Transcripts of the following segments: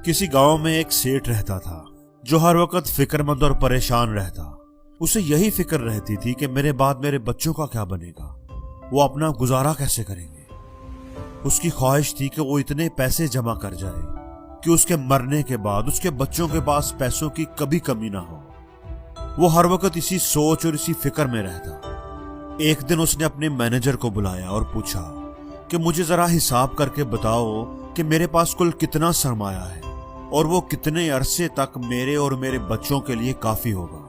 किसी गांव में एक सेठ रहता था जो हर वक्त फिक्रमंद और परेशान रहता। उसे यही फिक्र रहती थी कि मेरे बाद मेरे बच्चों का क्या बनेगा, वो अपना गुजारा कैसे करेंगे। उसकी ख्वाहिश थी कि वो इतने पैसे जमा कर जाए कि उसके मरने के बाद उसके बच्चों के पास पैसों की कभी कमी ना हो। वो हर वक्त इसी सोच और इसी फिक्र में रहता। एक दिन उसने अपने मैनेजर को बुलाया और पूछा कि मुझे जरा हिसाब करके बताओ कि मेरे पास कुल कितना सरमाया है और वो कितने अरसे तक मेरे और मेरे बच्चों के लिए काफी होगा।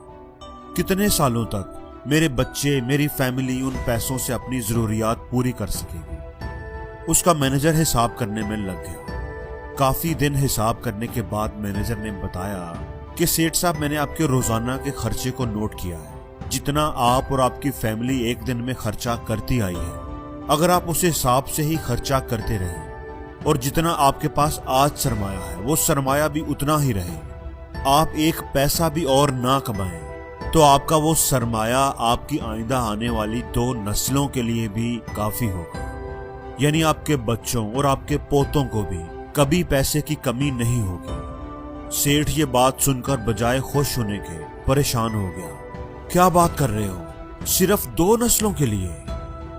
कितने सालों तक मेरे बच्चे, मेरी फैमिली उन पैसों से अपनी जरूरियात पूरी कर सकेगी। उसका मैनेजर हिसाब करने में लग गया। काफी दिन हिसाब करने के बाद मैनेजर ने बताया कि सेठ साहब, मैंने आपके रोजाना के खर्चे को नोट किया है। जितना आप और आपकी फैमिली एक दिन में खर्चा करती आई है, अगर आप उस हिसाब से ही खर्चा करते रहे और जितना आपके पास आज सरमाया है वो सरमाया भी उतना ही रहे, आप एक पैसा भी और ना कमाएं, तो आपका वो सरमाया आपकी आइंदा आने वाली 2 नस्लों के लिए भी काफी होगा। यानी आपके बच्चों और आपके पोतों को भी कभी पैसे की कमी नहीं होगी। सेठ ये बात सुनकर बजाय खुश होने के परेशान हो गया। क्या बात कर रहे हो, सिर्फ 2 नस्लों के लिए?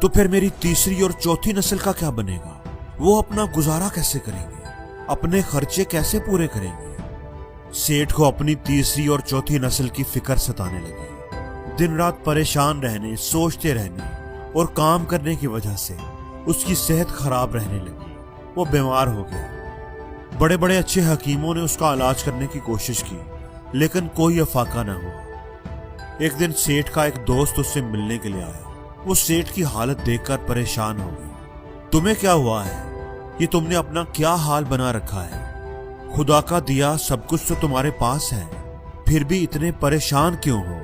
तो फिर मेरी तीसरी और चौथी नस्ल का क्या बनेगा? वो अपना गुजारा कैसे करेंगे, अपने खर्चे कैसे पूरे करेंगे? सेठ को अपनी तीसरी और चौथी नस्ल की फिक्र सताने लगी। दिन रात परेशान रहने, सोचते रहने और काम करने की वजह से उसकी सेहत खराब रहने लगी। वो बीमार हो गया। बड़े बड़े अच्छे हकीमों ने उसका इलाज करने की कोशिश की, लेकिन कोई अफाका न हुआ। एक दिन सेठ का एक दोस्त उससे मिलने के लिए आया। वो सेठ की हालत देखकर परेशान हो गया। तुम्हें क्या हुआ है? ये तुमने अपना क्या हाल बना रखा है? खुदा का दिया सब कुछ तो तुम्हारे पास है, फिर भी इतने परेशान क्यों हो?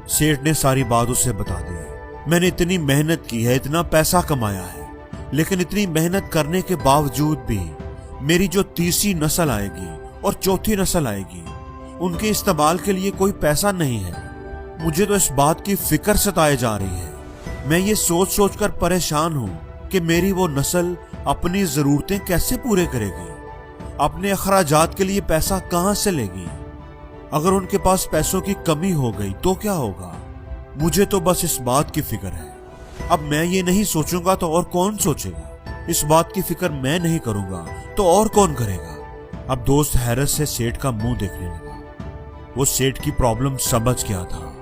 सेठ ने सारी बात उसे बता दी। मैंने इतनी मेहनत की है, इतना पैसा कमाया है, लेकिन इतनी मेहनत करने के बावजूद भी मेरी जो तीसरी नस्ल आएगी और चौथी नस्ल आएगी, उनके इस्तेमाल के लिए कोई पैसा नहीं है। मुझे तो इस बात की फिक्र सताए जा रही है। मैं ये सोच सोच कर परेशान हूं कि मेरी वो नस्ल अपनी जरूरतें कैसे पूरे करेगी, अपने अखराजात के लिए पैसा कहां से लेगी। अगर उनके पास पैसों की कमी हो गई तो क्या होगा? मुझे तो बस इस बात की फिक्र है। अब मैं ये नहीं सोचूंगा तो और कौन सोचेगा? इस बात की फिक्र मैं नहीं करूंगा तो और कौन करेगा? अब दोस्त हैरत से सेठ का मुंह देखने लगा। वो सेठ की प्रॉब्लम समझ गया था।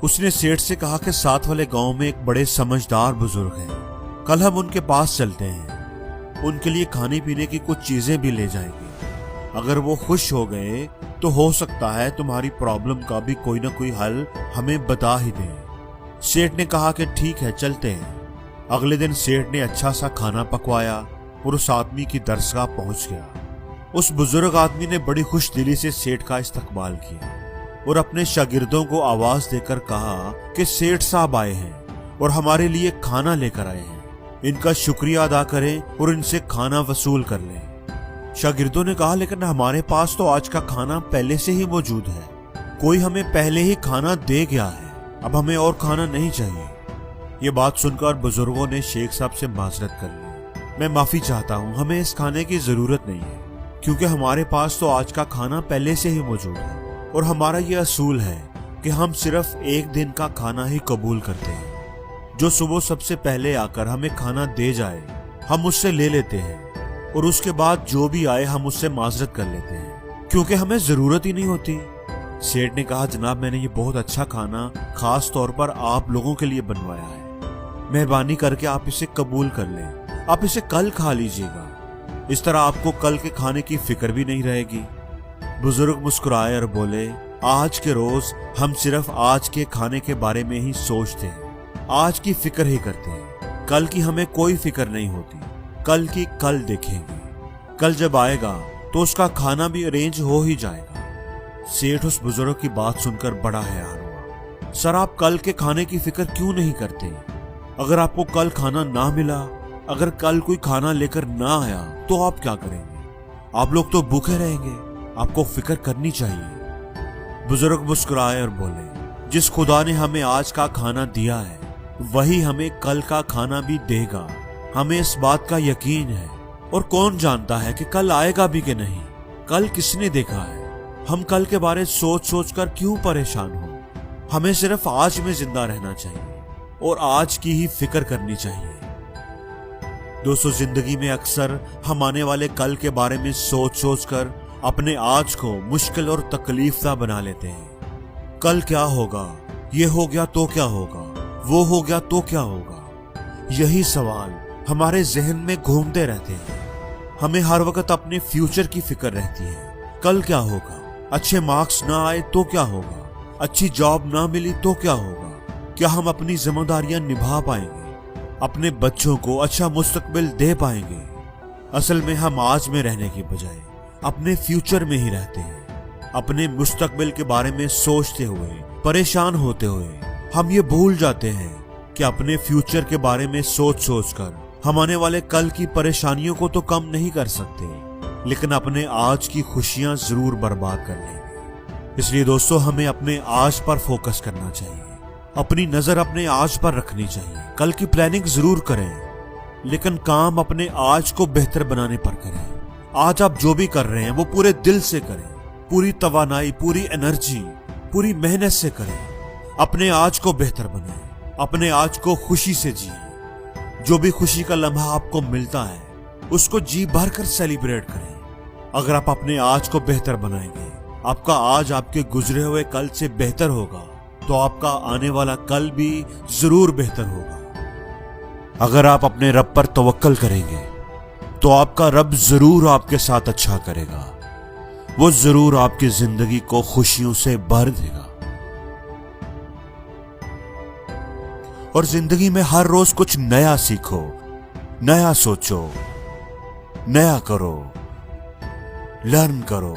उसने सेठ से कहा कि साथ वाले गांव में एक बड़े समझदार बुजुर्ग हैं, कल हम उनके पास चलते हैं, उनके लिए खाने पीने की कुछ चीजें भी ले जाएंगे। अगर वो खुश हो गए तो हो सकता है तुम्हारी प्रॉब्लम का भी कोई ना कोई हल हमें बता ही दें। सेठ ने कहा कि ठीक है, चलते हैं। अगले दिन सेठ ने अच्छा सा खाना पकवाया और उस आदमी की दरगाह पहुंच गया। उस बुजुर्ग आदमी ने बड़ी खुश दिली से सेठ का इस्तकबाल किया और अपने शागिर्दों को आवाज देकर कहा कि सेठ साहब आए हैं और हमारे लिए खाना लेकर आए हैं, इनका शुक्रिया अदा करें और इनसे खाना वसूल कर लें। शागिर्दों ने कहा, लेकिन हमारे पास तो आज का खाना पहले से ही मौजूद है, कोई हमें पहले ही खाना दे गया है, अब हमें और खाना नहीं चाहिए। ये बात सुनकर बुजुर्गों ने शेख साहब से माजरत कर ली। मैं माफी चाहता हूँ, हमें इस खाने की जरूरत नहीं है, क्योंकि हमारे पास तो आज का खाना पहले से ही मौजूद है और हमारा ये असूल है कि हम सिर्फ एक दिन का खाना ही कबूल करते हैं। जो सुबह सबसे पहले आकर हमें खाना दे जाए हम उससे ले लेते हैं और उसके बाद जो भी आए हम उससे माजरत कर लेते हैं, क्योंकि हमें जरूरत ही नहीं होती। सेठ ने कहा, जनाब, मैंने ये बहुत अच्छा खाना खास तौर पर आप लोगों के लिए बनवाया है, मेहरबानी करके आप इसे कबूल कर लें, आप इसे कल खा लीजिएगा, इस तरह आपको कल के खाने की फिक्र भी नहीं रहेगी। बुजुर्ग मुस्कुराए और बोले, आज के रोज हम सिर्फ आज के खाने के बारे में ही सोचते हैं, आज की फिक्र ही करते हैं, कल की हमें कोई फिक्र नहीं होती। कल की कल देखेंगे, कल जब आएगा तो उसका खाना भी अरेंज हो ही जाएगा। सेठ उस बुजुर्ग की बात सुनकर बड़ा हैरान हुआ। सर, आप कल के खाने की फिक्र क्यों नहीं करते? अगर आपको कल खाना ना मिला, अगर कल कोई खाना लेकर ना आया तो आप क्या करेंगे? आप लोग तो भूखे रहेंगे, आपको फिक्र करनी चाहिए। बुजुर्ग मुस्कुराए और बोले, जिस खुदा ने हमें आज का खाना दिया है वही हमें कल का खाना भी देगा, हमें इस बात का यकीन है। और कौन जानता है कि कल आएगा भी कि नहीं। कल किसने देखा है? हम कल के बारे सोच सोच कर क्यों परेशान हो? हमें सिर्फ आज में जिंदा रहना चाहिए और आज की ही फिक्र करनी चाहिए। दोस्तों, जिंदगी में अक्सर हम आने वाले कल के बारे में सोच सोच कर अपने आज को मुश्किल और तकलीफदा बना लेते हैं। कल क्या होगा? ये हो गया तो क्या होगा? वो हो गया तो क्या होगा? यही सवाल हमारे जहन में घूमते रहते हैं। हमें हर वक्त अपने फ्यूचर की फिक्र रहती है। कल क्या होगा? अच्छे मार्क्स ना आए तो क्या होगा? अच्छी जॉब ना मिली तो क्या होगा? क्या हम अपनी जिम्मेदारियां निभा पाएंगे? अपने बच्चों को अच्छा मुस्तकबिल दे पाएंगे? असल में हम आज में रहने की बजाय अपने फ्यूचर में ही रहते हैं। अपने मुस्तकबिल के बारे में सोचते हुए, परेशान होते हुए हम ये भूल जाते हैं कि अपने फ्यूचर के बारे में सोच सोच कर हम आने वाले कल की परेशानियों को तो कम नहीं कर सकते, लेकिन अपने आज की खुशियां जरूर बर्बाद कर लेंगे। इसलिए दोस्तों, हमें अपने आज पर फोकस करना चाहिए। अपनी नजर अपने आज पर रखनी चाहिए। कल की प्लानिंग जरूर करें, लेकिन काम अपने आज को बेहतर बनाने पर करें। आज आप जो भी कर रहे हैं वो पूरे दिल से करें, पूरी तवानाई, पूरी एनर्जी, पूरी मेहनत से करें। अपने आज को बेहतर बनाएं, अपने आज को खुशी से जिए। जो भी खुशी का लम्हा आपको मिलता है उसको जी भर कर सेलिब्रेट करें। अगर आप अपने आज को बेहतर बनाएंगे, आपका आज आपके गुजरे हुए कल से बेहतर होगा, तो आपका आने वाला कल भी जरूर बेहतर होगा। अगर आप अपने रब पर तवक्कल करेंगे तो आपका रब जरूर आपके साथ अच्छा करेगा। वो जरूर आपकी जिंदगी को खुशियों से भर देगा। और जिंदगी में हर रोज कुछ नया सीखो, नया सोचो, नया करो, लर्न करो।